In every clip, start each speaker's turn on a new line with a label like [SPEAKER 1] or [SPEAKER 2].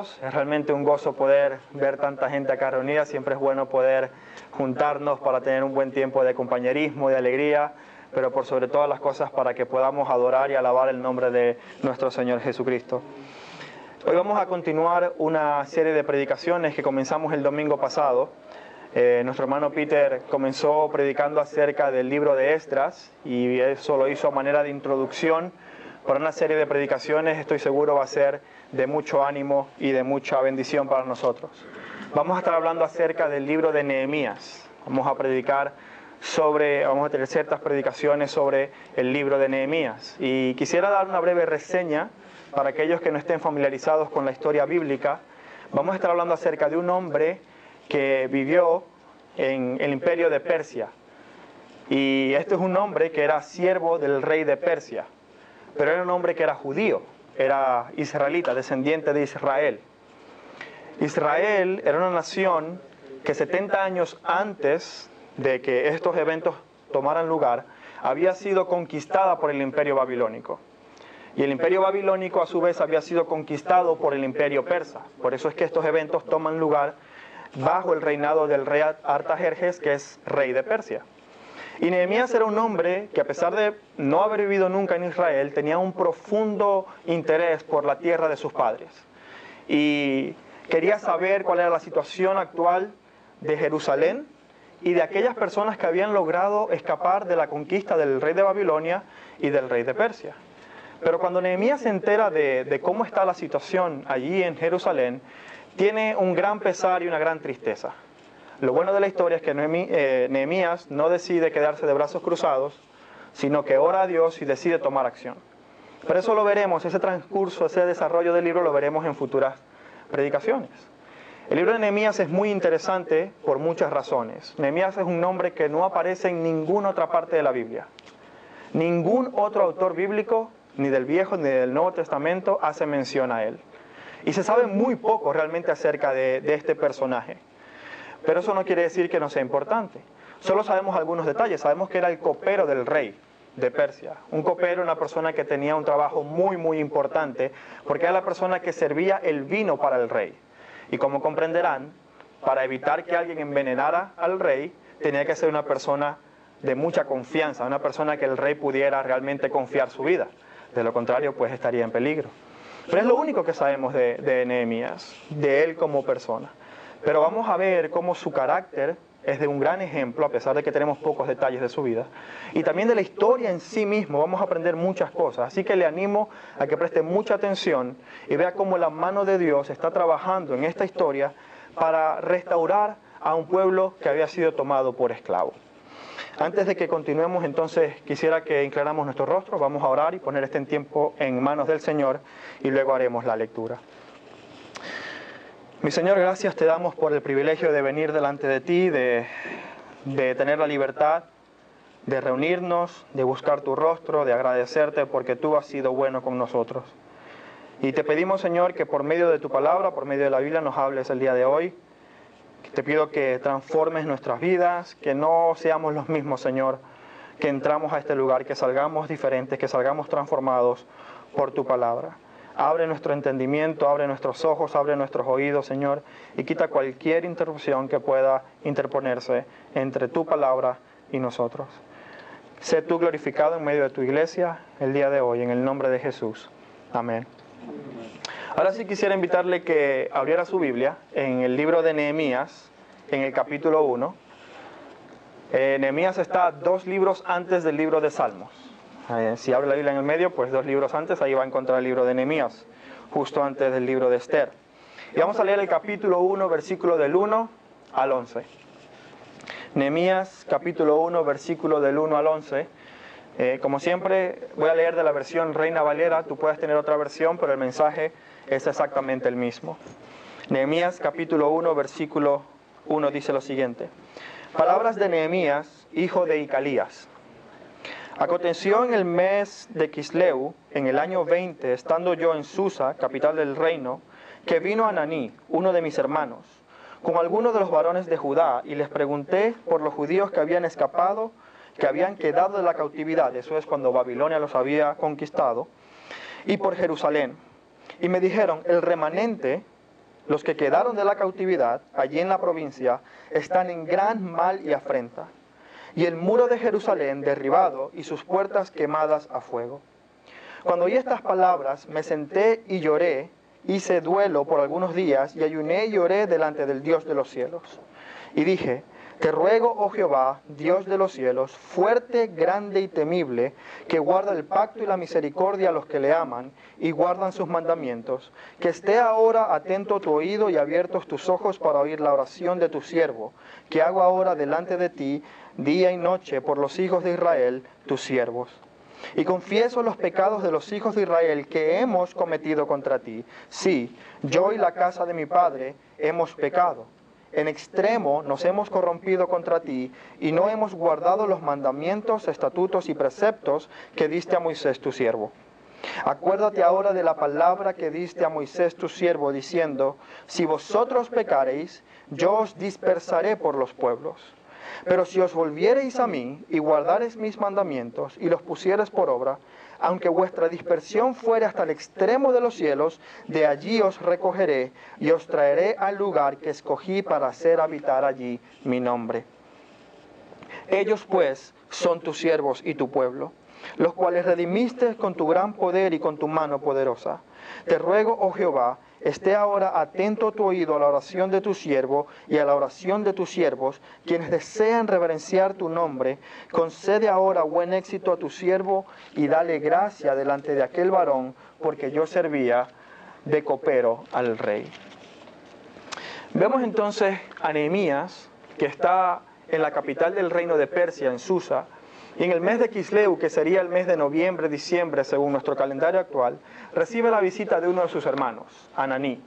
[SPEAKER 1] todos. Es realmente un gozo poder ver tanta gente acá reunida. Siempre es bueno poder juntarnos para tener un buen tiempo de compañerismo, de alegría, pero por sobre todas las cosas para que podamos adorar y alabar el nombre de nuestro Señor Jesucristo. Hoy vamos a continuar una serie de predicaciones que comenzamos el domingo pasado. Nuestro hermano Peter comenzó predicando acerca del libro de Esdras y eso lo hizo a manera de introducción para una serie de predicaciones. Estoy seguro va a ser de mucho ánimo y de mucha bendición para nosotros. Vamos a estar hablando acerca del libro de Nehemías. Vamos a tener ciertas predicaciones sobre el libro de Nehemías. Y quisiera dar una breve reseña para aquellos que no estén familiarizados con la historia bíblica. Vamos a estar hablando acerca de un hombre que vivió en el imperio de Persia. Y este es un hombre que era siervo del rey de Persia, pero era un hombre que era judío, era israelita, descendiente de Israel. Israel era una nación que 70 años antes de que estos eventos tomaran lugar, había sido conquistada por el imperio babilónico. Y el imperio babilónico a su vez había sido conquistado por el imperio persa. Por eso es que estos eventos toman lugar bajo el reinado del rey Artajerjes, que es rey de Persia. Y Nehemías era un hombre que, a pesar de no haber vivido nunca en Israel, tenía un profundo interés por la tierra de sus padres. Y quería saber cuál era la situación actual de Jerusalén y de aquellas personas que habían logrado escapar de la conquista del rey de Babilonia y del rey de Persia. Pero cuando Nehemías se entera de cómo está la situación allí en Jerusalén, tiene un gran pesar y una gran tristeza. Lo bueno de la historia es que Nehemías no decide quedarse de brazos cruzados, sino que ora a Dios y decide tomar acción. Pero eso lo veremos, ese transcurso, ese desarrollo del libro lo veremos en futuras predicaciones. El libro de Nehemías es muy interesante por muchas razones. Nehemías es un nombre que no aparece en ninguna otra parte de la Biblia. Ningún otro autor bíblico, ni del Viejo ni del Nuevo Testamento, hace mención a él. Y se sabe muy poco realmente acerca de este personaje. Pero eso no quiere decir que no sea importante. Solo sabemos algunos detalles. Sabemos que era el copero del rey de Persia. Un copero, una persona que tenía un trabajo muy, muy importante, porque era la persona que servía el vino para el rey. Y como comprenderán, para evitar que alguien envenenara al rey, tenía que ser una persona de mucha confianza, una persona que el rey pudiera realmente confiar su vida. De lo contrario, pues estaría en peligro. Pero es lo único que sabemos de Nehemías, de él como persona. Pero vamos a ver cómo su carácter es de un gran ejemplo, a pesar de que tenemos pocos detalles de su vida. Y también de la historia en sí mismo vamos a aprender muchas cosas. Así que le animo a que preste mucha atención y vea cómo la mano de Dios está trabajando en esta historia para restaurar a un pueblo que había sido tomado por esclavo. Antes de que continuemos, entonces, quisiera que inclináramos nuestro rostro, vamos a orar y poner este tiempo en manos del Señor y luego haremos la lectura. Mi Señor, gracias te damos por el privilegio de venir delante de ti, de tener la libertad de reunirnos, de buscar tu rostro, de agradecerte porque tú has sido bueno con nosotros. Y te pedimos, Señor, que por medio de tu palabra, por medio de la Biblia, nos hables el día de hoy. Te pido que transformes nuestras vidas, que no seamos los mismos, Señor, que entramos a este lugar, que salgamos diferentes, que salgamos transformados por tu palabra. Abre nuestro entendimiento, abre nuestros ojos, abre nuestros oídos, Señor, y quita cualquier interrupción que pueda interponerse entre tu palabra y nosotros. Sé tú glorificado en medio de tu iglesia el día de hoy, en el nombre de Jesús. Amén. Ahora sí quisiera invitarle que abriera su Biblia en el libro de Nehemías, en el capítulo 1. Nehemías está 2 libros antes del libro de Salmos. Si abre la Biblia en el medio, pues 2 libros antes, ahí va a encontrar el libro de Nehemías, justo antes del libro de Esther. Y vamos a leer el capítulo 1, versículo del 1 al 11. Nehemías, capítulo 1, versículo del 1 al 11. Como siempre, voy a leer de la versión Reina Valera. Tú puedes tener otra versión, pero el mensaje es exactamente el mismo. Nehemías, capítulo 1, versículo 1 dice lo siguiente. Palabras de Nehemías, hijo de Icalías. Aconteció en el mes de Quisleu, en el año 20, estando yo en Susa, capital del reino, que vino Ananí, uno de mis hermanos, con algunos de los varones de Judá, y les pregunté por los judíos que habían escapado, que habían quedado de la cautividad, eso es cuando Babilonia los había conquistado, y por Jerusalén. Y me dijeron, el remanente los que quedaron de la cautividad, allí en la provincia, están en gran mal y afrenta, y el muro de Jerusalén derribado y sus puertas quemadas a fuego. Cuando oí estas palabras, me senté y lloré, hice duelo por algunos días, y ayuné y lloré delante del Dios de los cielos. Y dije, te ruego, oh Jehová, Dios de los cielos, fuerte, grande y temible, que guarda el pacto y la misericordia a los que le aman y guardan sus mandamientos, que esté ahora atento tu oído y abiertos tus ojos para oír la oración de tu siervo, que hago ahora delante de ti, día y noche, por los hijos de Israel, tus siervos. Y confieso los pecados de los hijos de Israel que hemos cometido contra ti. Sí, yo y la casa de mi padre hemos pecado. En extremo nos hemos corrompido contra ti y no hemos guardado los mandamientos, estatutos y preceptos que diste a Moisés tu siervo. Acuérdate ahora de la palabra que diste a Moisés tu siervo, diciendo, si vosotros pecareis, yo os dispersaré por los pueblos. Pero si os volviereis a mí y guardareis mis mandamientos y los pusiereis por obra, aunque vuestra dispersión fuere hasta el extremo de los cielos, de allí os recogeré y os traeré al lugar que escogí para hacer habitar allí mi nombre. Ellos pues son tus siervos y tu pueblo, los cuales redimiste con tu gran poder y con tu mano poderosa. Te ruego, oh Jehová, esté ahora atento tu oído a la oración de tu siervo y a la oración de tus siervos, quienes desean reverenciar tu nombre. Concede ahora buen éxito a tu siervo y dale gracia delante de aquel varón, porque yo servía de copero al rey. Vemos entonces a Nehemías, que está en la capital del reino de Persia, en Susa, y en el mes de Quisleu, que sería el mes de noviembre, diciembre, según nuestro calendario actual, recibe la visita de uno de sus hermanos, Ananí.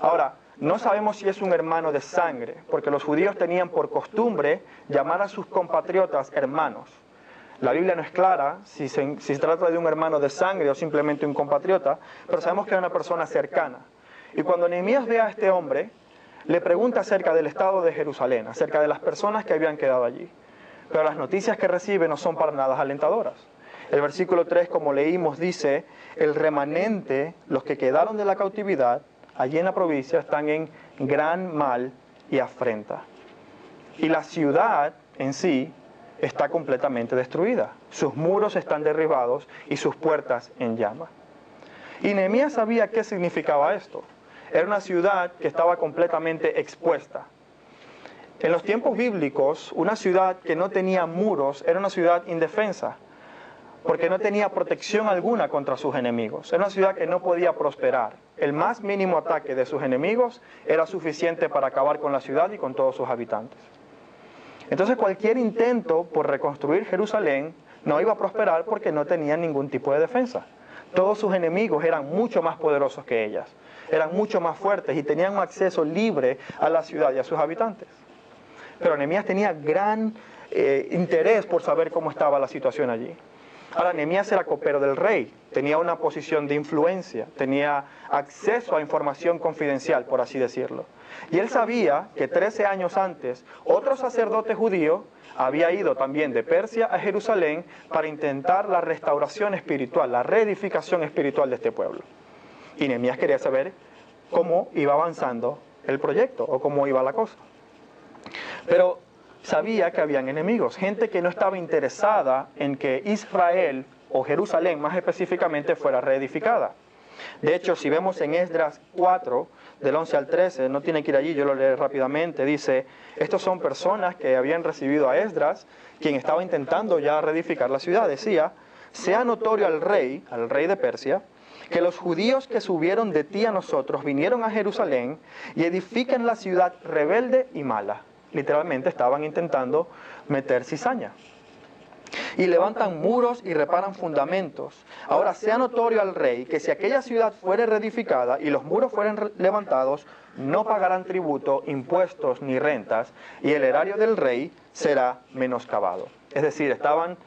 [SPEAKER 1] Ahora, no sabemos si es un hermano de sangre, porque los judíos tenían por costumbre llamar a sus compatriotas hermanos. La Biblia no es clara si se trata de un hermano de sangre o simplemente un compatriota, pero sabemos que era una persona cercana. Y cuando Nehemías ve a este hombre, le pregunta acerca del estado de Jerusalén, acerca de las personas que habían quedado allí. Pero las noticias que recibe no son para nada alentadoras. El versículo 3, como leímos, dice, el remanente, los que quedaron de la cautividad, allí en la provincia, están en gran mal y afrenta. Y la ciudad en sí está completamente destruida. Sus muros están derribados y sus puertas en llamas. Y Nehemías sabía qué significaba esto. Era una ciudad que estaba completamente expuesta. En los tiempos bíblicos, una ciudad que no tenía muros era una ciudad indefensa, porque no tenía protección alguna contra sus enemigos. Era una ciudad que no podía prosperar. El más mínimo ataque de sus enemigos era suficiente para acabar con la ciudad y con todos sus habitantes. Entonces cualquier intento por reconstruir Jerusalén no iba a prosperar porque no tenía ningún tipo de defensa. Todos sus enemigos eran mucho más poderosos que ellas, eran mucho más fuertes y tenían un acceso libre a la ciudad y a sus habitantes. Pero Nehemías tenía gran interés por saber cómo estaba la situación allí. Ahora, Nehemías era copero del rey, tenía una posición de influencia, tenía acceso a información confidencial, por así decirlo. Y él sabía que 13 años antes, otro sacerdote judío había ido también de Persia a Jerusalén para intentar la restauración espiritual, la reedificación espiritual de este pueblo. Y Nehemías quería saber cómo iba avanzando el proyecto o cómo iba la cosa. Pero sabía que habían enemigos, gente que no estaba interesada en que Israel, o Jerusalén más específicamente, fuera reedificada. De hecho, si vemos en Esdras 4, del 11 al 13, no tiene que ir allí, yo lo leeré rápidamente, dice, estos son personas que habían recibido a Esdras, quien estaba intentando ya reedificar la ciudad. Decía, sea notorio al rey de Persia, que los judíos que subieron de ti a nosotros vinieron a Jerusalén y edifican la ciudad rebelde y mala. Literalmente estaban intentando meter cizaña. Y levantan muros y reparan fundamentos. Ahora sea notorio al rey que si aquella ciudad fuere reedificada y los muros fueren levantados, no pagarán tributo, impuestos ni rentas, y el erario del rey será menoscabado. Es decir, estaban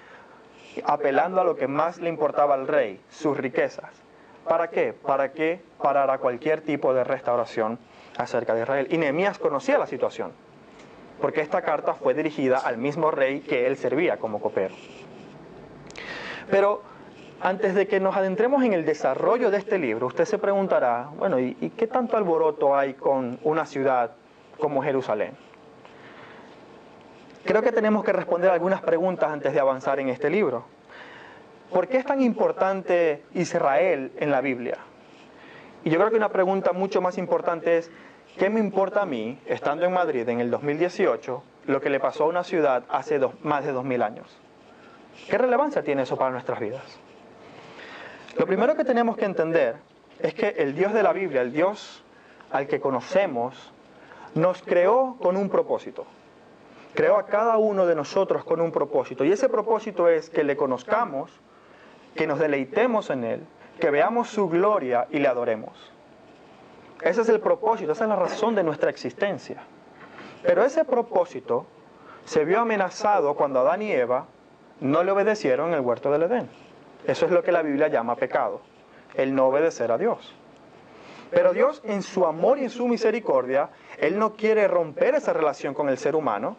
[SPEAKER 1] apelando a lo que más le importaba al rey, sus riquezas. ¿Para qué? Para que parara cualquier tipo de restauración acerca de Israel. Y Nehemías conocía la situación, porque esta carta fue dirigida al mismo rey que él servía como copero. Pero Antes de que nos adentremos en el desarrollo de este libro, usted se preguntará, bueno, ¿y qué tanto alboroto hay con una ciudad como Jerusalén? Creo que tenemos que responder algunas preguntas antes de avanzar en este libro. ¿Por qué es tan importante Israel en la Biblia? Y yo creo que una pregunta mucho más importante es, ¿qué me importa a mí, estando en Madrid en el 2018, lo que le pasó a una ciudad hace más de 2000 años? ¿Qué relevancia tiene eso para nuestras vidas? Lo primero que tenemos que entender es que el Dios de la Biblia, el Dios al que conocemos, nos creó con un propósito. Creó a cada uno de nosotros con un propósito. Y ese propósito es que le conozcamos, que nos deleitemos en Él, que veamos su gloria y le adoremos. Ese es el propósito, esa es la razón de nuestra existencia. Pero ese propósito se vio amenazado cuando Adán y Eva no le obedecieron en el huerto del Edén. Eso es lo que la Biblia llama pecado, el no obedecer a Dios. Pero Dios, en su amor y en su misericordia, Él no quiere romper esa relación con el ser humano,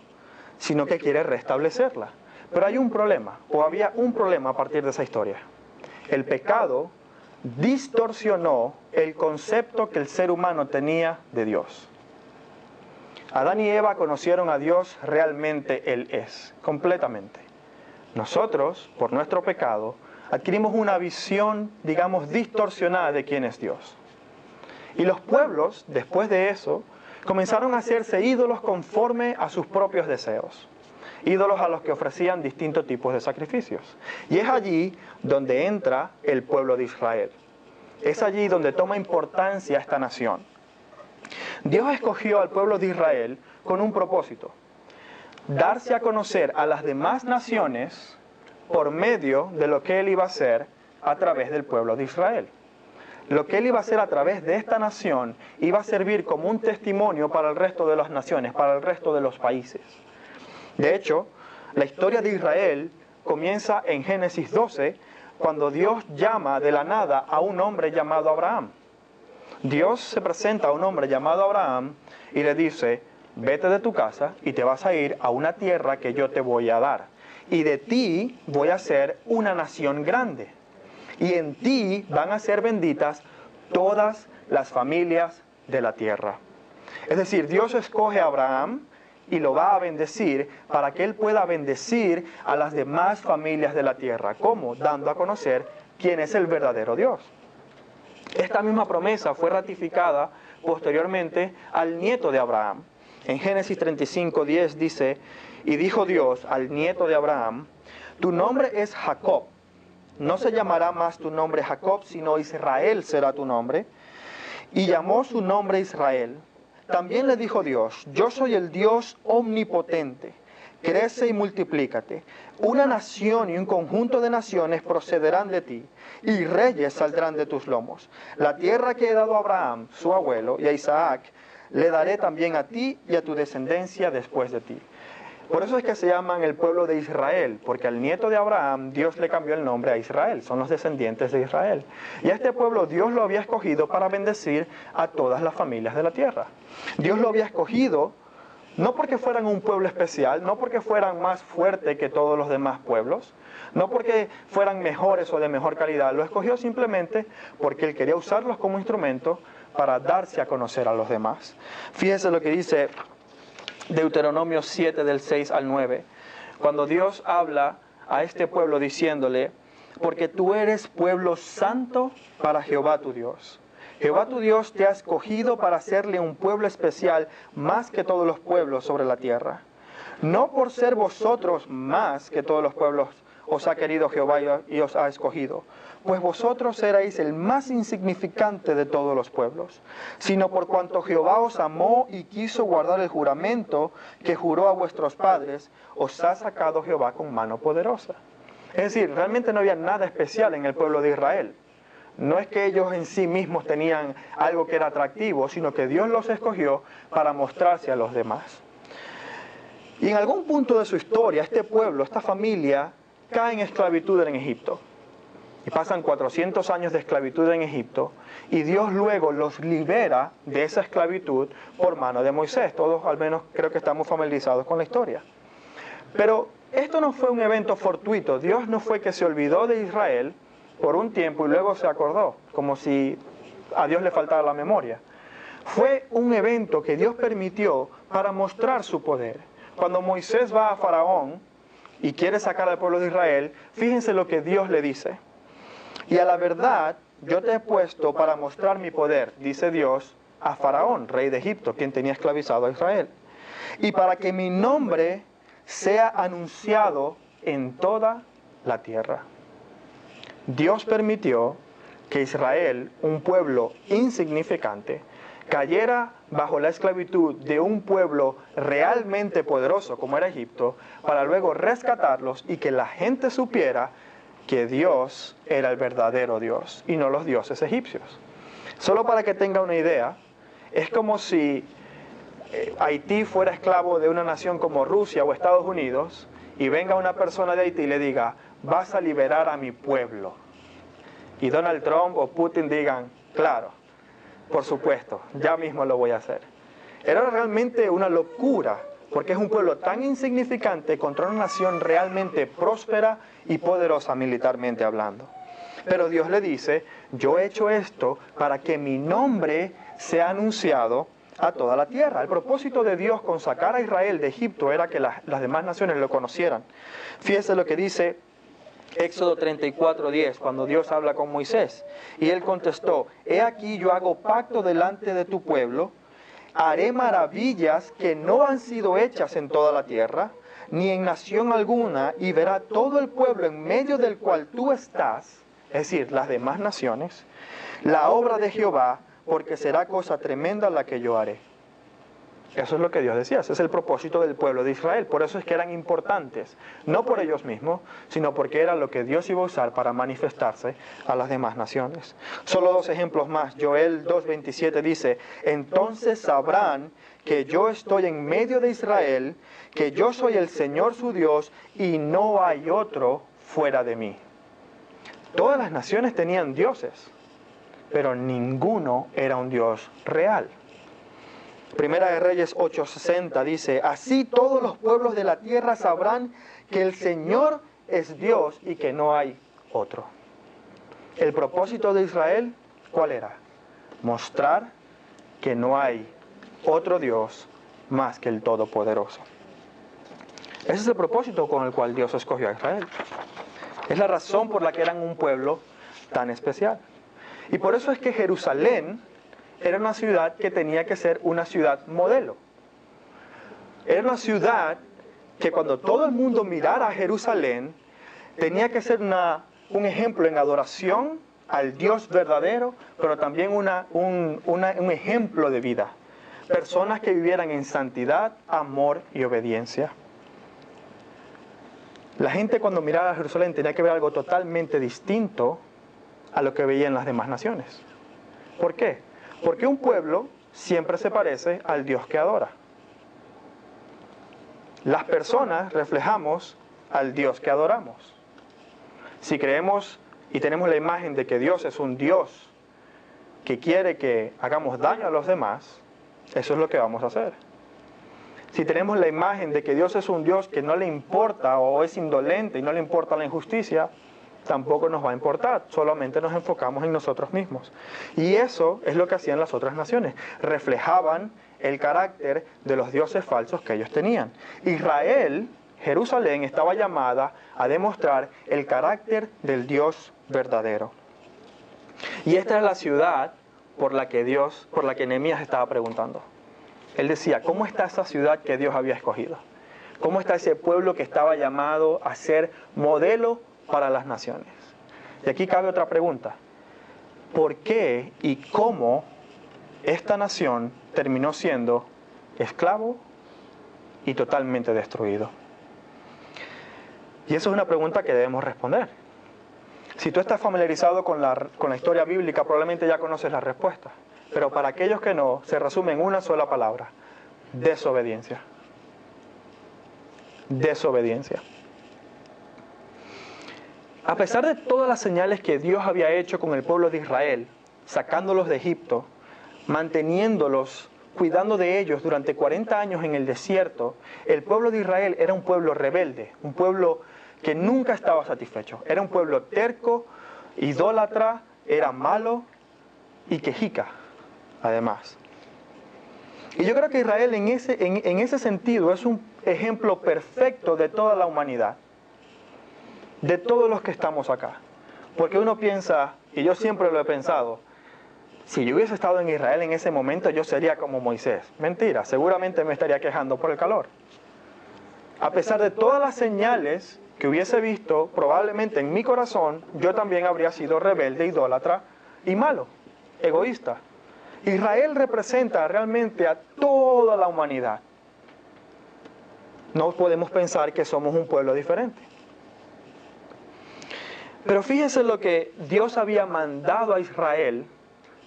[SPEAKER 1] sino que quiere restablecerla. Pero hay un problema, o había un problema a partir de esa historia. El pecado distorsionó el concepto que el ser humano tenía de Dios. Adán y Eva conocieron a Dios realmente Él es, completamente. Nosotros, por nuestro pecado, adquirimos una visión, digamos, distorsionada de quién es Dios. Y los pueblos, después de eso, comenzaron a hacerse ídolos conforme a sus propios deseos. Ídolos a los que ofrecían distintos tipos de sacrificios. Y es allí donde entra el pueblo de Israel. Es allí donde toma importancia esta nación. Dios escogió al pueblo de Israel con un propósito: darse a conocer a las demás naciones por medio de lo que Él iba a hacer a través del pueblo de Israel. Lo que Él iba a hacer a través de esta nación iba a servir como un testimonio para el resto de las naciones, para el resto de los países. De hecho, la historia de Israel comienza en Génesis 12, cuando Dios llama de la nada a un hombre llamado Abraham. Dios se presenta a un hombre llamado Abraham y le dice: vete de tu casa y te vas a ir a una tierra que yo te voy a dar. Y de ti voy a hacer una nación grande. Y en ti van a ser benditas todas las familias de la tierra. Es decir, Dios escoge a Abraham y lo va a bendecir para que él pueda bendecir a las demás familias de la tierra. ¿Cómo? Dando a conocer quién es el verdadero Dios. Esta misma promesa fue ratificada posteriormente al nieto de Abraham. En Génesis 35:10 dice: y dijo Dios al nieto de Abraham: tu nombre es Jacob. No se llamará más tu nombre Jacob, sino Israel será tu nombre. Y llamó su nombre Israel. También le dijo Dios: yo soy el Dios omnipotente. Crece y multiplícate. Una nación y un conjunto de naciones procederán de ti, y reyes saldrán de tus lomos. La tierra que he dado a Abraham, su abuelo, y a Isaac, le daré también a ti y a tu descendencia después de ti. Por eso es que se llaman el pueblo de Israel, porque al nieto de Abraham Dios le cambió el nombre a Israel, son los descendientes de Israel. Y a este pueblo Dios lo había escogido para bendecir a todas las familias de la tierra. Dios lo había escogido no porque fueran un pueblo especial, no porque fueran más fuertes que todos los demás pueblos, no porque fueran mejores o de mejor calidad, lo escogió simplemente porque Él quería usarlos como instrumento para darse a conocer a los demás. Fíjese lo que dice Deuteronomio 7 del 6 al 9, cuando Dios habla a este pueblo diciéndole: porque tú eres pueblo santo para Jehová tu Dios. Jehová tu Dios te ha escogido para hacerle un pueblo especial más que todos los pueblos sobre la tierra. No por ser vosotros más que todos los pueblos os ha querido Jehová y os ha escogido, pues vosotros erais el más insignificante de todos los pueblos, sino por cuanto Jehová os amó y quiso guardar el juramento que juró a vuestros padres, os ha sacado Jehová con mano poderosa. Es decir, realmente no había nada especial en el pueblo de Israel. No es que ellos en sí mismos tenían algo que era atractivo, sino que Dios los escogió para mostrarse a los demás. Y en algún punto de su historia, este pueblo, esta familia, cae en esclavitud en Egipto. Y pasan 400 años de esclavitud en Egipto, y Dios luego los libera de esa esclavitud por mano de Moisés. Todos al menos creo que estamos familiarizados con la historia. Pero esto no fue un evento fortuito. Dios no fue que se olvidó de Israel por un tiempo y luego se acordó, como si a Dios le faltara la memoria. Fue un evento que Dios permitió para mostrar su poder. Cuando Moisés va a Faraón y quiere sacar al pueblo de Israel, fíjense lo que Dios le dice. Y a la verdad, yo te he puesto para mostrar mi poder, dice Dios, a Faraón, rey de Egipto, quien tenía esclavizado a Israel. Y para que mi nombre sea anunciado en toda la tierra. Dios permitió que Israel, un pueblo insignificante, cayera bajo la esclavitud de un pueblo realmente poderoso como era Egipto, para luego rescatarlos y que la gente supiera que Dios era el verdadero Dios y no los dioses egipcios. Solo para que tenga una idea, es como si Haití fuera esclavo de una nación como Rusia o Estados Unidos y venga una persona de Haití y le diga, vas a liberar a mi pueblo. Y Donald Trump o Putin digan, claro, por supuesto, ya mismo lo voy a hacer. Era realmente una locura, porque es un pueblo tan insignificante contra una nación realmente próspera y poderosa militarmente hablando. Pero Dios le dice, yo he hecho esto para que mi nombre sea anunciado a toda la tierra. El propósito de Dios con sacar a Israel de Egipto era que las demás naciones lo conocieran. Fíjese lo que dice Éxodo 34:10, cuando Dios habla con Moisés. Y él contestó, he aquí yo hago pacto delante de tu pueblo, haré maravillas que no han sido hechas en toda la tierra, ni en nación alguna, y verá todo el pueblo en medio del cual tú estás, es decir, las demás naciones, la obra de Jehová, porque será cosa tremenda la que yo haré. Eso es lo que Dios decía, ese es el propósito del pueblo de Israel. Por eso es que eran importantes, no por ellos mismos, sino porque era lo que Dios iba a usar para manifestarse a las demás naciones. Solo dos ejemplos más. Joel 2:27 dice, entonces sabrán que yo estoy en medio de Israel, que yo soy el Señor su Dios y no hay otro fuera de mí. Todas las naciones tenían dioses, pero ninguno era un Dios real. Primera de Reyes 8:60 dice, así todos los pueblos de la tierra sabrán que el Señor es Dios y que no hay otro. El propósito de Israel, ¿cuál era? Mostrar que no hay otro Dios más que el Todopoderoso. Ese es el propósito con el cual Dios escogió a Israel. Es la razón por la que eran un pueblo tan especial. Y por eso es que Jerusalén era una ciudad que tenía que ser una ciudad modelo. Era una ciudad que cuando todo el mundo mirara a Jerusalén, tenía que ser un ejemplo en adoración al Dios verdadero, pero también un ejemplo de vida. Personas que vivieran en santidad, amor y obediencia. La gente cuando miraba a Jerusalén tenía que ver algo totalmente distinto a lo que veía en las demás naciones. ¿Por qué? Porque un pueblo siempre se parece al Dios que adora. Las personas reflejamos al Dios que adoramos. Si creemos y tenemos la imagen de que Dios es un Dios que quiere que hagamos daño a los demás, eso es lo que vamos a hacer. Si tenemos la imagen de que Dios es un Dios que no le importa o es indolente y no le importa la injusticia, tampoco nos va a importar, solamente nos enfocamos en nosotros mismos. Y eso es lo que hacían las otras naciones, reflejaban el carácter de los dioses falsos que ellos tenían. Israel, Jerusalén, estaba llamada a demostrar el carácter del Dios verdadero. Y esta es la ciudad por la que Nehemías estaba preguntando. Él decía, ¿cómo está esa ciudad que Dios había escogido? ¿Cómo está ese pueblo que estaba llamado a ser modelo para las naciones? Y aquí cabe otra pregunta. ¿Por qué y cómo esta nación terminó siendo esclavo y totalmente destruido? Y eso es una pregunta que debemos responder. Si tú estás familiarizado con la historia bíblica, probablemente ya conoces la respuesta. Pero para aquellos que no, se resume en una sola palabra: desobediencia. Desobediencia. A pesar de todas las señales que Dios había hecho con el pueblo de Israel, sacándolos de Egipto, manteniéndolos, cuidando de ellos durante 40 años en el desierto, el pueblo de Israel era un pueblo rebelde, un pueblo que nunca estaba satisfecho. Era un pueblo terco, idólatra, era malo y quejica, además. Y yo creo que Israel en ese sentido es un ejemplo perfecto de toda la humanidad, de todos los que estamos acá. Porque uno piensa, y yo siempre lo he pensado, si yo hubiese estado en Israel en ese momento, yo sería como Moisés. Mentira, seguramente me estaría quejando por el calor. A pesar de todas las señales que hubiese visto, probablemente en mi corazón, yo también habría sido rebelde, idólatra y malo, egoísta. Israel representa realmente a toda la humanidad. No podemos pensar que somos un pueblo diferente. Pero fíjense lo que Dios había mandado a Israel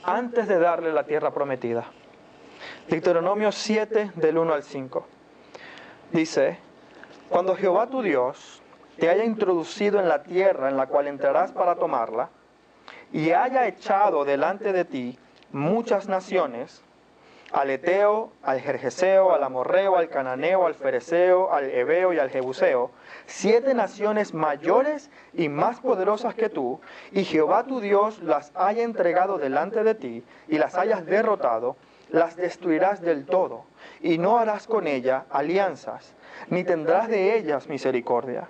[SPEAKER 1] antes de darle la tierra prometida. Deuteronomio 7, del 1 al 5. Dice: cuando Jehová tu Dios te haya introducido en la tierra en la cual entrarás para tomarla, y haya echado delante de ti muchas naciones, al Eteo, al Gergeseo, al Amorreo, al Cananeo, al Fereceo, al Heveo y al Jebuseo, 7 naciones mayores y más poderosas que tú, y Jehová tu Dios las haya entregado delante de ti, y las hayas derrotado, las destruirás del todo, y no harás con ellas alianzas, ni tendrás de ellas misericordia.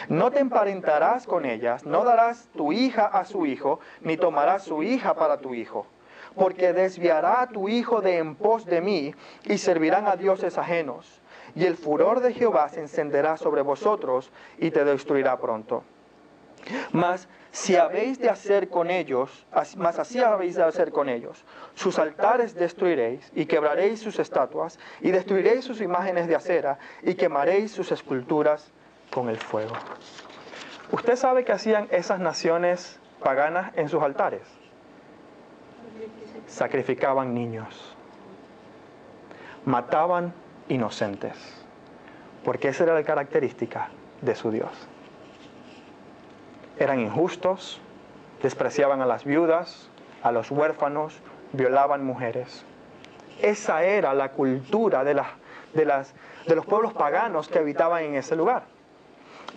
[SPEAKER 1] No te emparentarás con ellas, no darás tu hija a su hijo, ni tomarás su hija para tu hijo. Porque desviará a tu hijo de en pos de mí, y servirán a dioses ajenos. Y el furor de Jehová se encenderá sobre vosotros, y te destruirá pronto. Mas si habéis de hacer con ellos, así habéis de hacer con ellos. Sus altares destruiréis, y quebraréis sus estatuas, y destruiréis sus imágenes de acera, y quemaréis sus esculturas con el fuego. ¿Usted sabe qué hacían esas naciones paganas en sus altares? Sacrificaban niños, mataban inocentes, porque esa era la característica de su Dios. Eran injustos, despreciaban a las viudas, a los huérfanos, violaban mujeres. Esa era la cultura de los pueblos paganos que habitaban en ese lugar.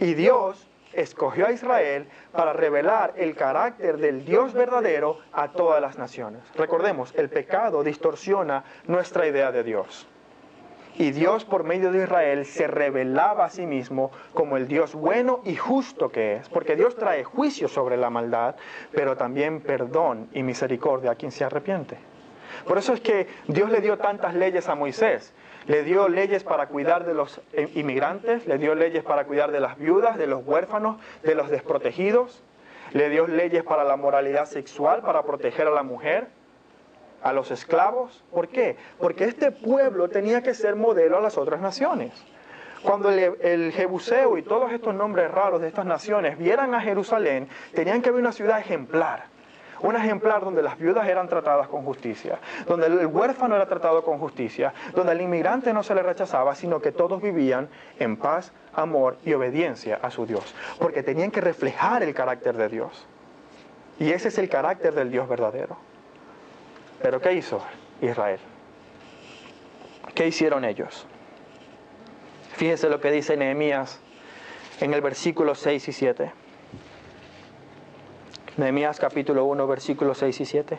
[SPEAKER 1] Y Dios escogió a Israel para revelar el carácter del Dios verdadero a todas las naciones. Recordemos, el pecado distorsiona nuestra idea de Dios. Y Dios, por medio de Israel, se revelaba a sí mismo como el Dios bueno y justo que es. Porque Dios trae juicio sobre la maldad, pero también perdón y misericordia a quien se arrepiente. Por eso es que Dios le dio tantas leyes a Moisés. Le dio leyes para cuidar de los inmigrantes, le dio leyes para cuidar de las viudas, de los huérfanos, de los desprotegidos. Le dio leyes para la moralidad sexual, para proteger a la mujer, a los esclavos. ¿Por qué? Porque este pueblo tenía que ser modelo a las otras naciones. Cuando el Jebuseo y todos estos nombres raros de estas naciones vieran a Jerusalén, tenían que ver una ciudad ejemplar. Un ejemplar donde las viudas eran tratadas con justicia, donde el huérfano era tratado con justicia, donde al inmigrante no se le rechazaba, sino que todos vivían en paz, amor y obediencia a su Dios. Porque tenían que reflejar el carácter de Dios. Y ese es el carácter del Dios verdadero. ¿Pero qué hizo Israel? ¿Qué hicieron ellos? Fíjense lo que dice Nehemías en el versículo 6 y 7. Nehemías capítulo 1, versículos 6 y 7.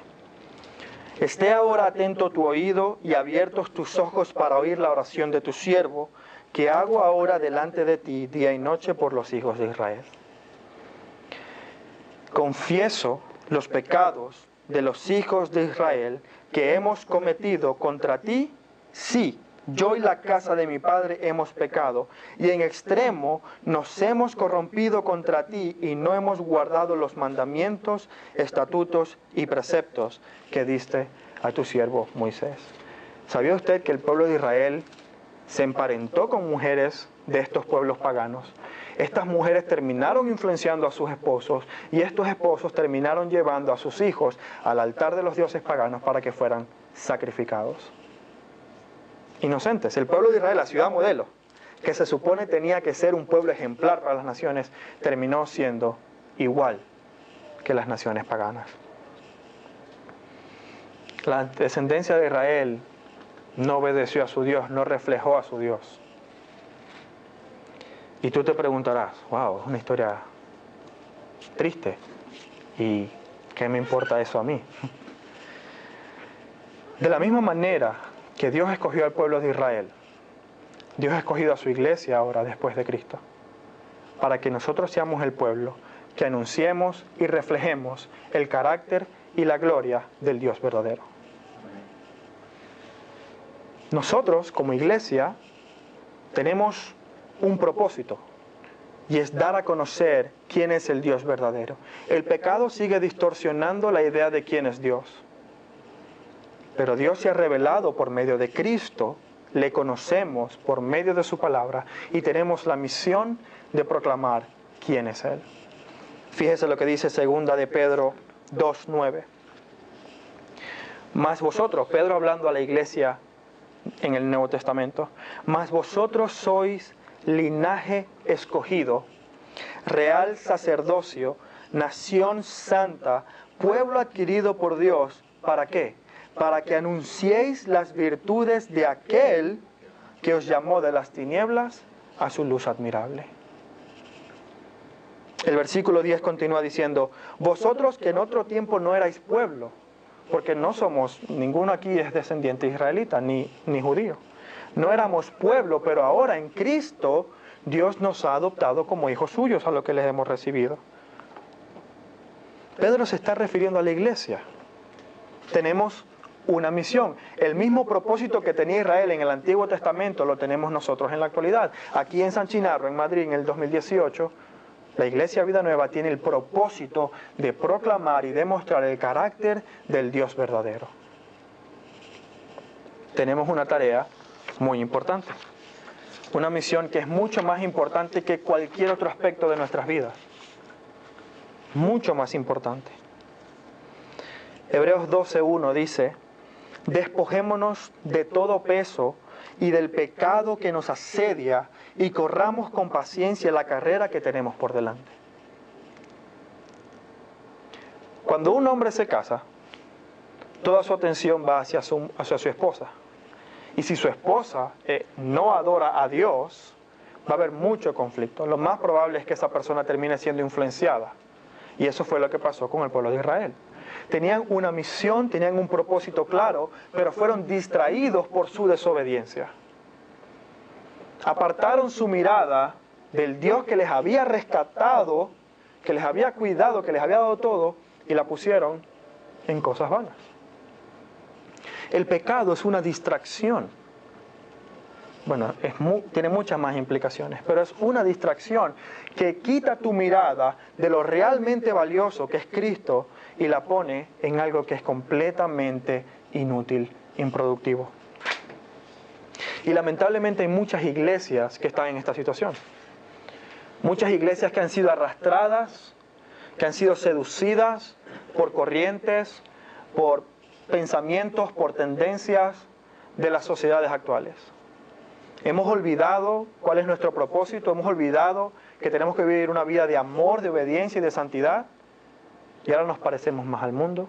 [SPEAKER 1] Esté ahora atento tu oído y abiertos tus ojos para oír la oración de tu siervo, que hago ahora delante de ti día y noche por los hijos de Israel. Confieso los pecados de los hijos de Israel que hemos cometido contra ti, sí, yo y la casa de mi padre hemos pecado, y en extremo nos hemos corrompido contra ti y no hemos guardado los mandamientos, estatutos y preceptos que diste a tu siervo Moisés. ¿Sabía usted que el pueblo de Israel se emparentó con mujeres de estos pueblos paganos? Estas mujeres terminaron influenciando a sus esposos y estos esposos terminaron llevando a sus hijos al altar de los dioses paganos para que fueran sacrificados. Inocentes. El pueblo de Israel, la ciudad modelo, que se supone tenía que ser un pueblo ejemplar para las naciones, terminó siendo igual que las naciones paganas. La descendencia de Israel no obedeció a su Dios, no reflejó a su Dios. Y tú te preguntarás, wow, es una historia triste. ¿Y qué me importa eso a mí? De la misma manera que Dios escogió al pueblo de Israel, Dios ha escogido a su iglesia ahora después de Cristo, para que nosotros seamos el pueblo que anunciemos y reflejemos el carácter y la gloria del Dios verdadero. Nosotros, como iglesia, tenemos un propósito, y es dar a conocer quién es el Dios verdadero. El pecado sigue distorsionando la idea de quién es Dios. Pero Dios se ha revelado por medio de Cristo, le conocemos por medio de su palabra y tenemos la misión de proclamar quién es Él. Fíjese lo que dice 2 de Pedro 2:9. Mas vosotros, Pedro hablando a la iglesia en el Nuevo Testamento, mas vosotros sois linaje escogido, real sacerdocio, nación santa, pueblo adquirido por Dios. ¿Para qué? Para que anunciéis las virtudes de aquel que os llamó de las tinieblas a su luz admirable. El versículo 10 continúa diciendo, vosotros que en otro tiempo no erais pueblo, porque no somos, ninguno aquí es descendiente israelita, ni judío. No éramos pueblo, pero ahora en Cristo Dios nos ha adoptado como hijos suyos a lo que les hemos recibido. Pedro se está refiriendo a la iglesia. Tenemos una misión. El mismo propósito que tenía Israel en el Antiguo Testamento lo tenemos nosotros en la actualidad. Aquí en San Chinarro, en Madrid, en el 2018, la Iglesia Vida Nueva tiene el propósito de proclamar y demostrar el carácter del Dios verdadero. Tenemos una tarea muy importante. Una misión que es mucho más importante que cualquier otro aspecto de nuestras vidas. Mucho más importante. Hebreos 12:1 dice, despojémonos de todo peso y del pecado que nos asedia y corramos con paciencia la carrera que tenemos por delante. Cuando un hombre se casa, toda su atención va hacia su esposa. Y si su esposa no adora a Dios, va a haber mucho conflicto. Lo más probable es que esa persona termine siendo influenciada. Y eso fue lo que pasó con el pueblo de Israel. Tenían una misión, tenían un propósito claro, pero fueron distraídos por su desobediencia. Apartaron su mirada del Dios que les había rescatado, que les había cuidado, que les había dado todo, y la pusieron en cosas vanas. El pecado es una distracción. Bueno, tiene muchas más implicaciones, pero es una distracción que quita tu mirada de lo realmente valioso que es Cristo y la pone en algo que es completamente inútil, improductivo. Y lamentablemente hay muchas iglesias que están en esta situación. Muchas iglesias que han sido arrastradas, que han sido seducidas por corrientes, por pensamientos, por tendencias de las sociedades actuales. Hemos olvidado cuál es nuestro propósito, hemos olvidado que tenemos que vivir una vida de amor, de obediencia y de santidad, y ahora nos parecemos más al mundo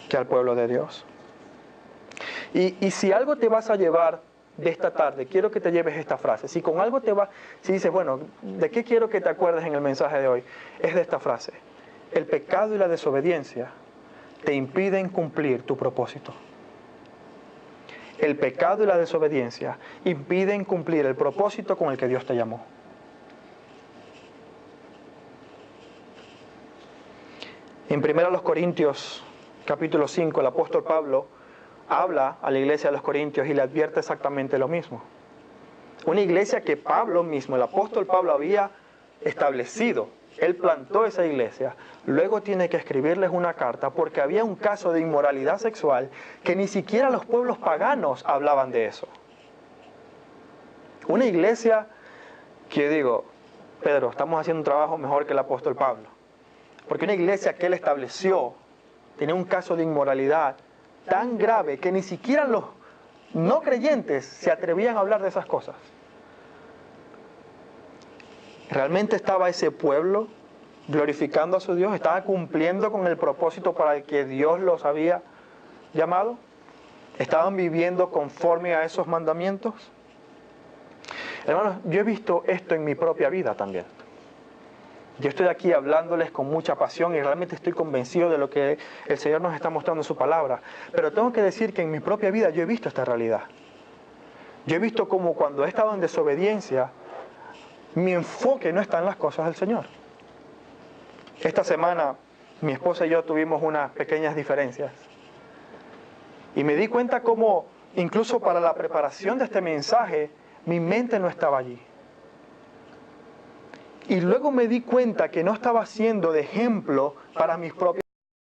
[SPEAKER 1] que al pueblo de Dios. Y si algo te vas a llevar de esta tarde, quiero que te lleves esta frase. Si con algo si dices, bueno, ¿de qué quiero que te acuerdes en el mensaje de hoy? Es de esta frase. El pecado y la desobediencia te impiden cumplir tu propósito. El pecado y la desobediencia impiden cumplir el propósito con el que Dios te llamó. En 1 Corintios, capítulo 5, el apóstol Pablo habla a la iglesia de los Corintios y le advierte exactamente lo mismo. Una iglesia que Pablo mismo, el apóstol Pablo, había establecido. Él plantó esa iglesia. Luego tiene que escribirles una carta porque había un caso de inmoralidad sexual que ni siquiera los pueblos paganos hablaban de eso. Una iglesia que yo digo, Pedro, estamos haciendo un trabajo mejor que el apóstol Pablo. Porque una iglesia que él estableció tenía un caso de inmoralidad tan grave que ni siquiera los no creyentes se atrevían a hablar de esas cosas. ¿Realmente estaba ese pueblo glorificando a su Dios? ¿Estaba cumpliendo con el propósito para el que Dios los había llamado? ¿Estaban viviendo conforme a esos mandamientos? Hermanos, yo he visto esto en mi propia vida también. Yo estoy aquí hablándoles con mucha pasión y realmente estoy convencido de lo que el Señor nos está mostrando en su palabra. Pero tengo que decir que en mi propia vida yo he visto esta realidad. Yo he visto como cuando he estado en desobediencia, mi enfoque no está en las cosas del Señor. Esta semana mi esposa y yo tuvimos unas pequeñas diferencias. Y me di cuenta cómo, incluso para la preparación de este mensaje, mi mente no estaba allí. Y luego me di cuenta que no estaba siendo de ejemplo para mis propios